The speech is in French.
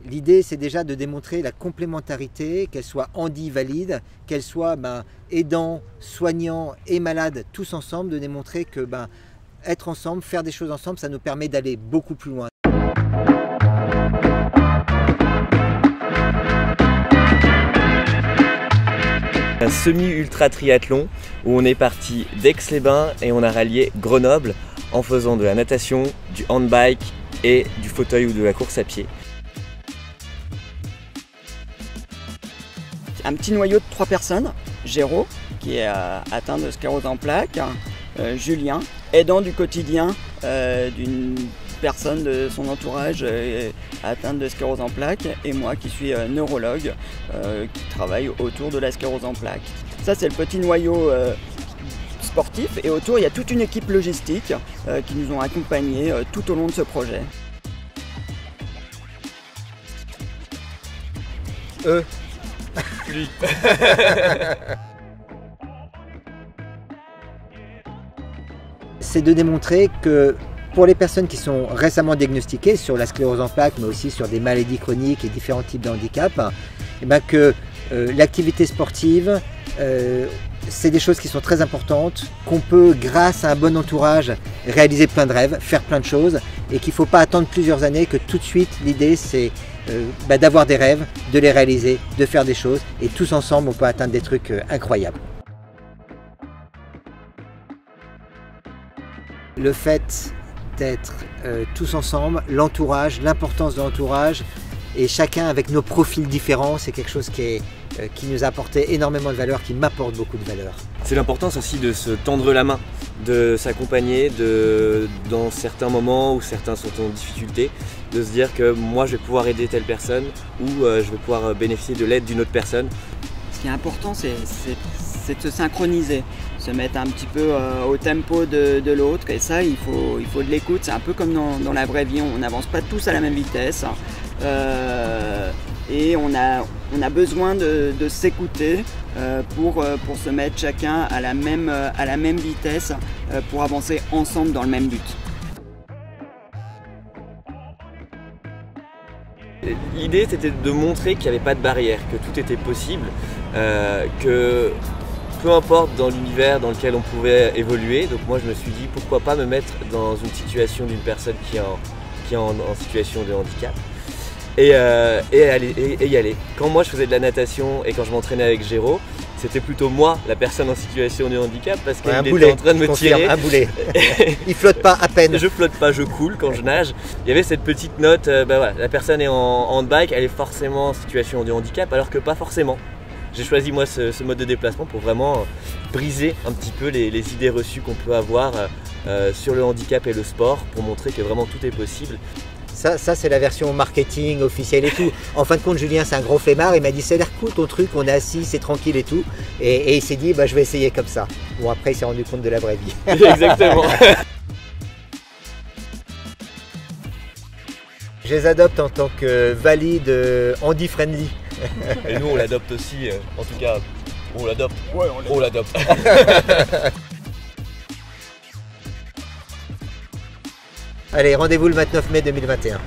L'idée, c'est déjà de démontrer la complémentarité, qu'elle soit handi valide, qu'elle soit aidant, soignant et malade, tous ensemble, de démontrer que être ensemble, faire des choses ensemble, ça nous permet d'aller beaucoup plus loin. Un semi-ultra triathlon où on est parti d'Aix-les-Bains et on a rallié Grenoble en faisant de la natation, du handbike et du fauteuil ou de la course à pied. Un petit noyau de 3 personnes, Géraud, qui est atteint de sclérose en plaques, Julien, aidant du quotidien d'une personne de son entourage atteinte de sclérose en plaques, et moi qui suis neurologue qui travaille autour de la sclérose en plaques. Ça, c'est le petit noyau sportif, et autour il y a toute une équipe logistique qui nous ont accompagnés tout au long de ce projet. Lui. C'est de démontrer que pour les personnes qui sont récemment diagnostiquées sur la sclérose en plaques, mais aussi sur des maladies chroniques et différents types de handicap, que l'activité sportive, c'est des choses qui sont très importantes, qu'on peut, grâce à un bon entourage, réaliser plein de rêves, faire plein de choses, et qu'il ne faut pas attendre plusieurs années, que tout de suite, l'idée c'est d'avoir des rêves, de les réaliser, de faire des choses, et tous ensemble on peut atteindre des trucs incroyables. Le fait d'être tous ensemble, l'entourage, l'importance de l'entourage, et chacun avec nos profils différents, c'est quelque chose qui nous a apporté énormément de valeur, qui m'apporte beaucoup de valeur. C'est l'importance aussi de se tendre la main, de s'accompagner dans certains moments où certains sont en difficulté, de se dire que moi je vais pouvoir aider telle personne ou je vais pouvoir bénéficier de l'aide d'une autre personne. Ce qui est important, c'est de se synchroniser, se mettre un petit peu au tempo de l'autre, et ça il faut de l'écoute. C'est un peu comme dans la vraie vie, on n'avance pas tous à la même vitesse, et on a besoin de s'écouter pour se mettre chacun à la même vitesse pour avancer ensemble dans le même but. L'idée c'était de montrer qu'il n'y avait pas de barrière, que tout était possible, que peu importe dans l'univers dans lequel on pouvait évoluer. Donc moi je me suis dit pourquoi pas me mettre dans une situation d'une personne qui est en situation de handicap et y aller. Quand moi je faisais de la natation et quand je m'entraînais avec Géraud, c'était plutôt moi la personne en situation de handicap parce qu'elle était en train de me tirer. Un boulet. Il flotte pas à peine. Je flotte pas, je coule quand je nage. Il y avait cette petite note, voilà, la personne est en handbike, elle est forcément en situation de handicap alors que pas forcément. J'ai choisi moi ce mode de déplacement pour vraiment briser un petit peu les idées reçues qu'on peut avoir sur le handicap et le sport, pour montrer que vraiment tout est possible. Ça c'est la version marketing officielle et tout. En fin de compte, Julien c'est un gros flemmard, il m'a dit ça a l'air cool ton truc, on est assis, c'est tranquille et tout. Et il s'est dit je vais essayer comme ça. Bon, après il s'est rendu compte de la vraie vie. Exactement. Je les adopte en tant que valide handi-friendly. Et nous on l'adopte aussi, en tout cas on l'adopte. Ouais, on l'adopte. Allez, rendez-vous le 29 mai 2021.